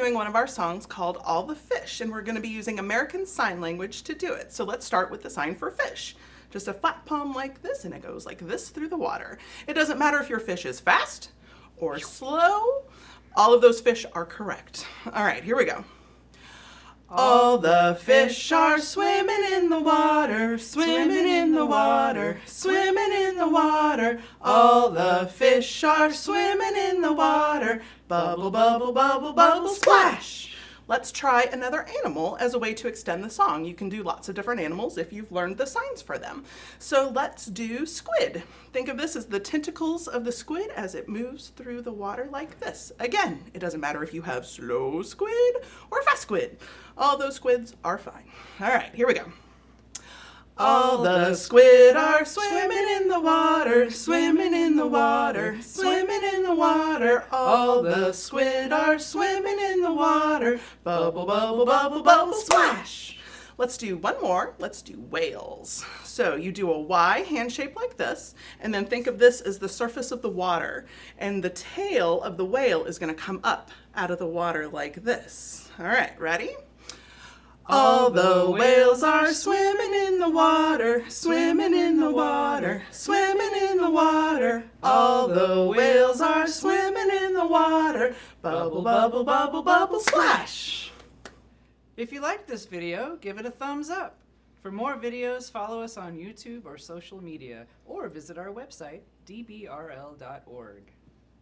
doing one of our songs called All the Fish, and we're going to be using American Sign Language to do it. So let's start with the sign for fish. Just a flat palm like this, and it goes like this through the water. It doesn't matter if your fish is fast or slow. All of those fish are correct. All right, here we go. All the fish are swimming in the water, swimming in the water, swimming in the water. All the fish are swimming in the water. Bubble, bubble, bubble, bubble, splash. Let's try another animal as a way to extend the song. You can do lots of different animals if you've learned the signs for them. So let's do squid. Think of this as the tentacles of the squid as it moves through the water like this. Again, it doesn't matter if you have slow squid or fast squid. All those squids are fine. All right, here we go. All the squid are swimming in the water, swimming in the water, swimming in the water. All the squid are swimming in the water. Bubble, bubble, bubble, bubble, splash. Let's do one more. Let's do whales. So you do a Y hand shape like this, and then think of this as the surface of the water. And the tail of the whale is going to come up out of the water like this. All right, ready? All the whales are swimming in the water, swimming in the water, swimming in the water. All the whales are swimming in the water. Bubble, bubble, bubble, bubble, splash. If you liked this video, give it a thumbs up. For more videos, follow us on YouTube or social media, or visit our website, dbrl.org.